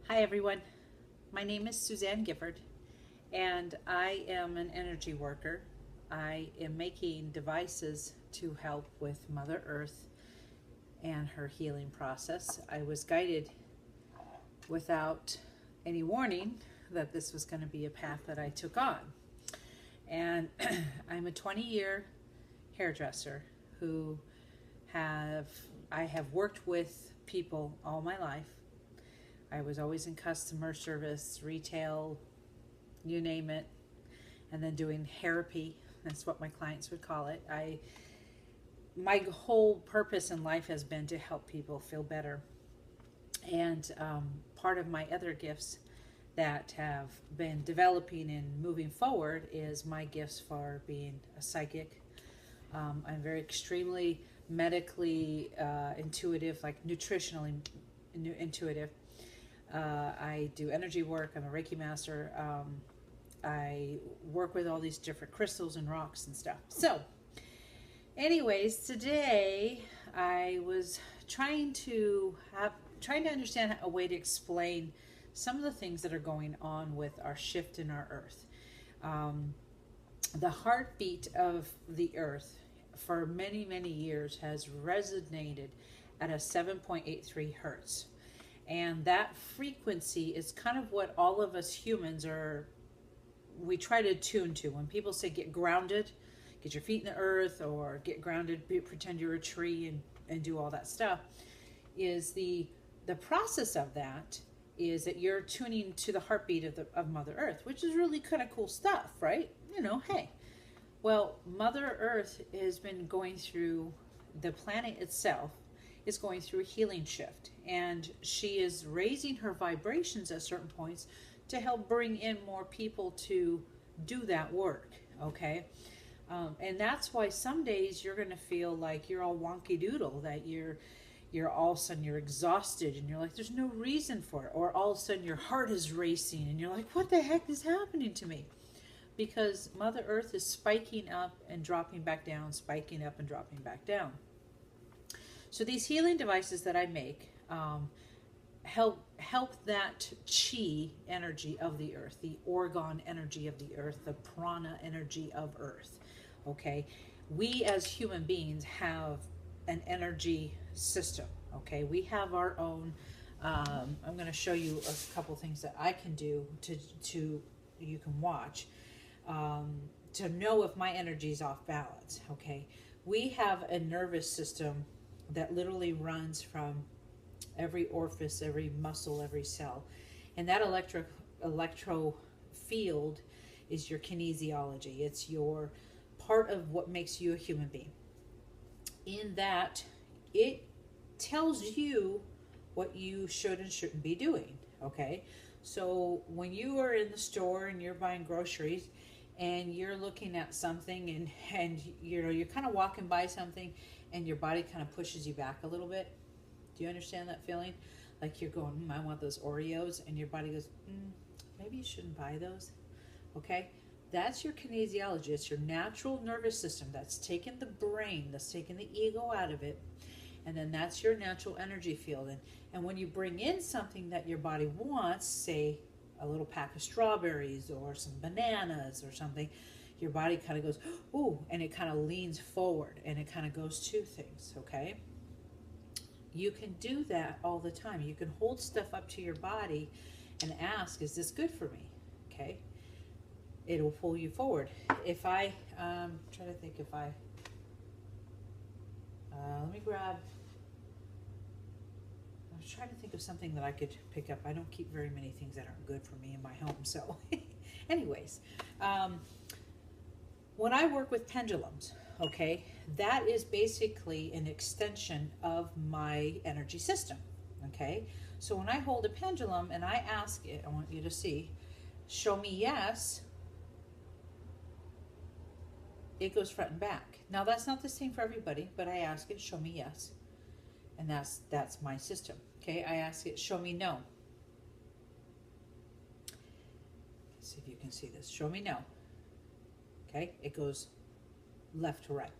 Hi everyone, my name is Suzanne Gifford and I am an energy worker. I am making devices to help with Mother Earth and her healing process. I was guided without any warning that this was going to be a path that I took on. And I'm a 20-year hairdresser who I have worked with people all my life. I was always in customer service, retail, you name it, and then doing therapy. That's what my clients would call it. My whole purpose in life has been to help people feel better. And part of my other gifts that have been developing and moving forward is my gifts for being a psychic. I'm very extremely medically intuitive, like nutritionally intuitive. I do energy work. I'm a Reiki master. I work with all these different crystals and rocks and stuff. So, anyways, today I was trying to understand a way to explain some of the things that are going on with our shift in our Earth. The heartbeat of the Earth for many, many years has resonated at a 7.83 hertz. And that frequency is kind of what all of us humans we try to tune to. When people say get grounded, get your feet in the earth, or get grounded, pretend you're a tree and do all that stuff, is the process of that is that you're tuning to the heartbeat of Mother Earth, which is really kind of cool stuff, right? Hey. Well, Mother Earth has been going through, the planet itself is going through a healing shift, and she is raising her vibrations at certain points to help bring in more people to do that work. Okay. And that's why some days you're going to feel like you're all wonky doodle, that you're all of a sudden you're exhausted and you're like, there's no reason for it. Or all of a sudden your heart is racing and you're like, what the heck is happening to me? Because Mother Earth is spiking up and dropping back down, spiking up and dropping back down. So these healing devices that I make help that chi energy of the earth, the orgone energy of the earth, the prana energy of earth. Okay, we as human beings have an energy system. Okay, we have our own. I'm going to show you a couple things that I can do to you can watch to know if my energy is off balance. Okay, we have a nervous system that literally runs from every orifice, every muscle, every cell. And that electro field is your kinesiology. It's your part of what makes you a human being. In that, it tells you what you should and shouldn't be doing. Okay? So when you are in the store and you're buying groceries and you're looking at something and you're kind of walking by something and your body kind of pushes you back a little bit. Do you understand that feeling? Like you're going, I want those Oreos, and your body goes, maybe you shouldn't buy those. Okay? That's your kinesiology. It's your natural nervous system that's taken the brain, that's taken the ego out of it, and then that's your natural energy field. And when you bring in something that your body wants, say a little pack of strawberries or some bananas or something, your body kind of goes, ooh, and it kind of leans forward and it kind of goes to things, okay? You can do that all the time. You can hold stuff up to your body and ask, is this good for me? Okay? It'll pull you forward. If I, try to think if I, let me grab, I was trying to think of something that I could pick up. I don't keep very many things that aren't good for me in my home, so anyways, when I work with pendulums, okay, that is basically an extension of my energy system, okay? So when I hold a pendulum and I ask it, I want you to see, show me yes, it goes front and back. Now that's not the same for everybody, but I ask it, show me yes, and that's my system, okay? I ask it, show me no. Let's see if you can see this. Show me no. Okay, it goes left to right.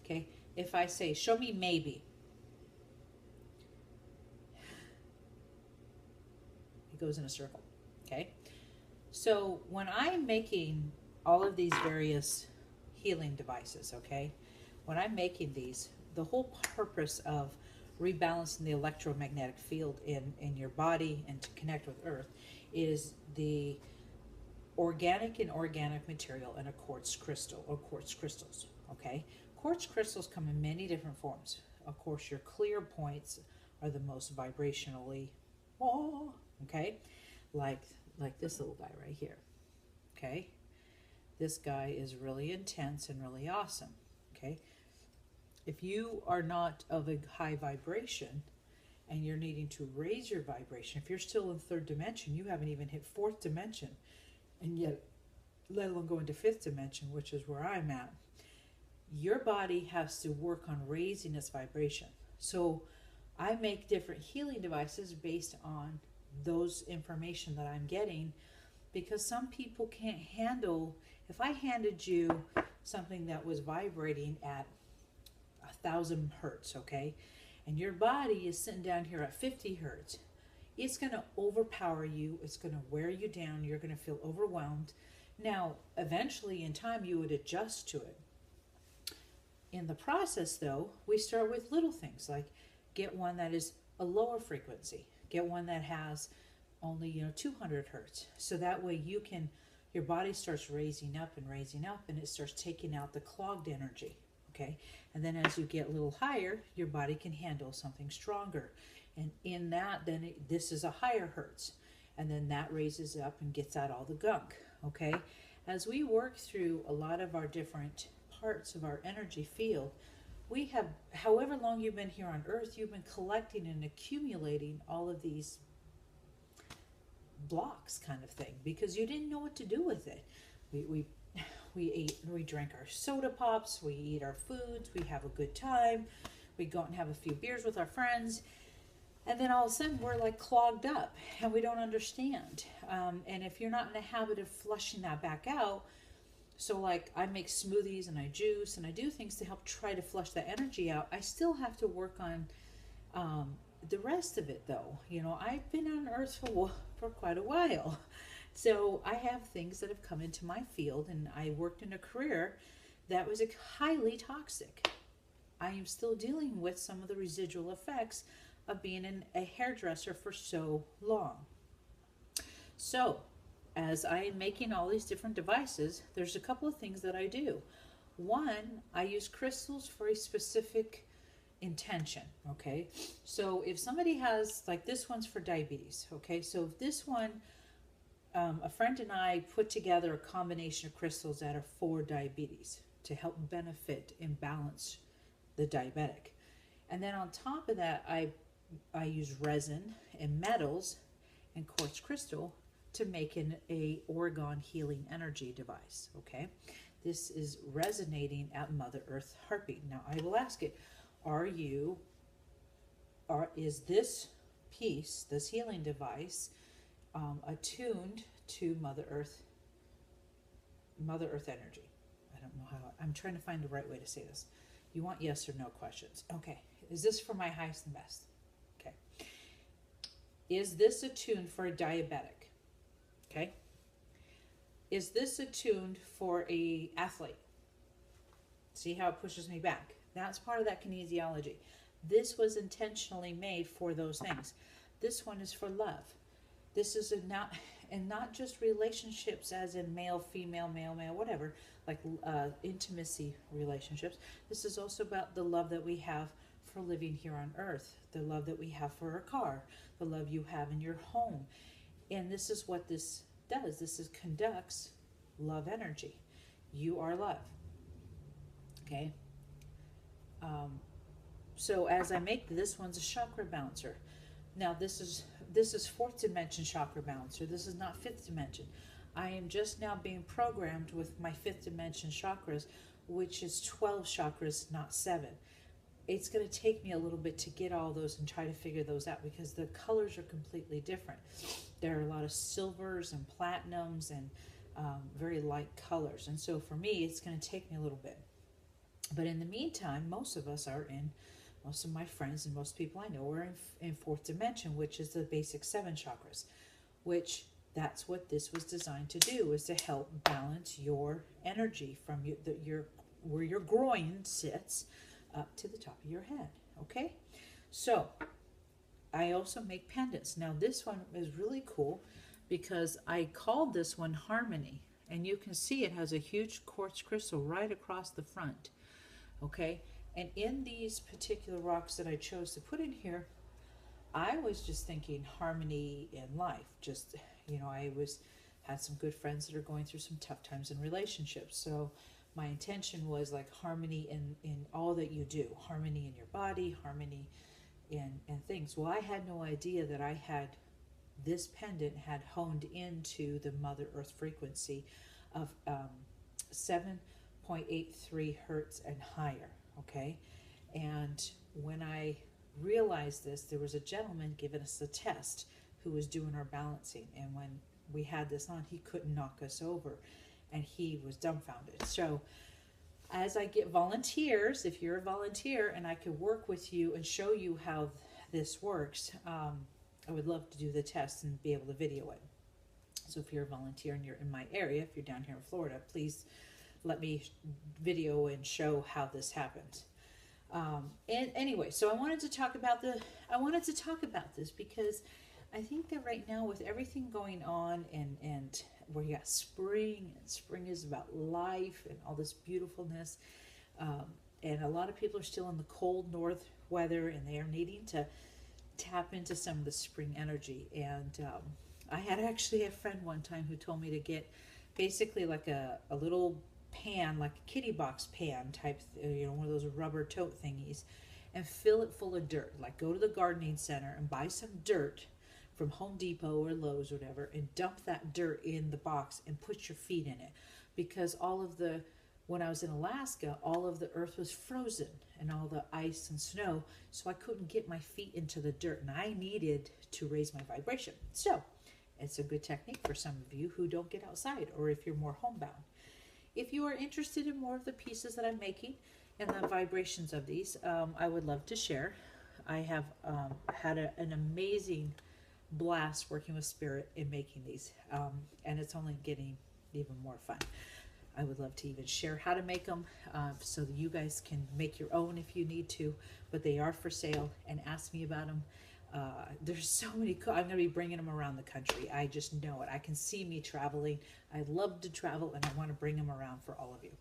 Okay, if I say, show me maybe, goes in a circle. Okay. So when I'm making all of these various healing devices, okay, when I'm making these, the whole purpose of rebalancing the electromagnetic field in your body and to connect with Earth is the organic and organic material in a quartz crystal or quartz crystals. Okay, quartz crystals come in many different forms. Of course, your clear points are the most vibrationally, oh, okay, like this little guy right here. Okay, this guy is really intense and really awesome. Okay, if you are not of a high vibration and you're needing to raise your vibration, if you're still in third dimension, you haven't even hit fourth dimension, and yet let alone go into fifth dimension, which is where I'm at, your body has to work on raising its vibration. So I make different healing devices based on those information that I'm getting, because some people can't handle, if I handed you something that was vibrating at 1,000 hertz, okay, and your body is sitting down here at 50 hertz, it's going to overpower you, it's going to wear you down, you're going to feel overwhelmed. Now, eventually in time you would adjust to it. In the process though, we start with little things like get one that is a lower frequency, get one that has only 200 hertz, so that way your body starts raising up and it starts taking out the clogged energy. Okay, and then as you get a little higher, your body can handle something stronger, and in that then this is a higher hertz, and then that raises up and gets out all the gunk. Okay, as we work through a lot of our different parts of our energy field, we have, however long you've been here on Earth, you've been collecting and accumulating all of these blocks kind of thing, because you didn't know what to do with it. We drink our soda pops, we eat our foods, we have a good time, we go out and have a few beers with our friends, and then all of a sudden we're like clogged up and we don't understand. And if you're not in the habit of flushing that back out, so like I make smoothies and I juice and I do things to help try to flush that energy out, I still have to work on the rest of it though. I've been on Earth for quite a while. So I have things that have come into my field, and I worked in a career that was highly toxic. I am still dealing with some of the residual effects of being a hairdresser for so long. So as I am making all these different devices, there's a couple of things that I do. One, I use crystals for a specific intention. Okay, so if somebody has, like this one's for diabetes. Okay, so if this one, a friend and I put together a combination of crystals that are for diabetes to help benefit and balance the diabetic. And then on top of that, I use resin and metals and quartz crystal to make a Orgone healing energy device. Okay, this is resonating at Mother Earth heartbeat. Now I will ask it, is this piece, this healing device, attuned to Mother Earth energy? I don't know how, I'm trying to find the right way to say this. You want yes or no questions. Okay, is this for my highest and best? Okay. Is this attuned for a diabetic? Okay. Is this attuned for a athlete? See how it pushes me back? That's part of that kinesiology. This was intentionally made for those things. This one is for love. This is not just relationships as in male, female, male, male, whatever, like intimacy relationships. This is also about the love that we have for living here on Earth, the love that we have for our car, the love you have in your home. And this is what this does. This conducts love energy. You are love. Okay. So as I make this one's a chakra balancer. Now this is fourth dimension chakra balancer. This is not fifth dimension. I am just now being programmed with my fifth dimension chakras, which is 12 chakras, not 7. It's going to take me a little bit to get all those and try to figure those out, because the colors are completely different. There are a lot of silvers and platinums and very light colors. And so for me, it's going to take me a little bit. But in the meantime, most of my friends and most people I know are in fourth dimension, which is the basic 7 chakras. which that's what this was designed to do, is to help balance your energy from where your groin sits up to the top of your head. Okay, so I also make pendants. Now this one is really cool because I called this one Harmony, and you can see it has a huge quartz crystal right across the front. Okay, and in these particular rocks that I chose to put in here, I was just thinking harmony in life. Just, I had some good friends that are going through some tough times in relationships. So my intention was like harmony in all that you do, harmony in your body, harmony in things. Well, I had no idea that this pendant had honed into the Mother Earth frequency of 7.83 hertz and higher. Okay, and when I realized this, there was a gentleman giving us a test who was doing our balancing, and when we had this on, he couldn't knock us over, and he was dumbfounded. So as I get volunteers, if you're a volunteer and I could work with you and show you how this works, I would love to do the test and be able to video it. So if you're a volunteer and you're in my area, if you're down here in Florida, please let me video and show how this happens. And anyway, so I wanted to talk about this because I think that right now, with everything going on, and where you got spring, and spring is about life and all this beautifulness, and a lot of people are still in the cold north weather, and they are needing to tap into some of the spring energy. And I had actually a friend one time who told me to get basically like a little pan, like a kitty box pan type, one of those rubber tote thingies, and fill it full of dirt. Like, go to the gardening center and buy some dirt from Home Depot or Lowe's or whatever, and dump that dirt in the box and put your feet in it. Because when I was in Alaska, all of the earth was frozen and all the ice and snow, so I couldn't get my feet into the dirt, and I needed to raise my vibration. So it's a good technique for some of you who don't get outside, or if you're more homebound. If you are interested in more of the pieces that I'm making and the vibrations of these, I would love to share. I have had an amazing blast working with Spirit in making these, and it's only getting even more fun. I would love to even share how to make them, so that you guys can make your own if you need to, but they are for sale, and ask me about them. There's so many I'm going to be bringing them around the country. I just know it. I can see me traveling. I love to travel, and I want to bring them around for all of you.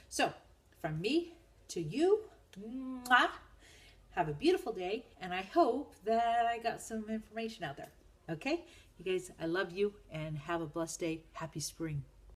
So from me to you, mwah, have a beautiful day, and I hope that I got some information out there. Okay, you guys, I love you, and have a blessed day. Happy spring.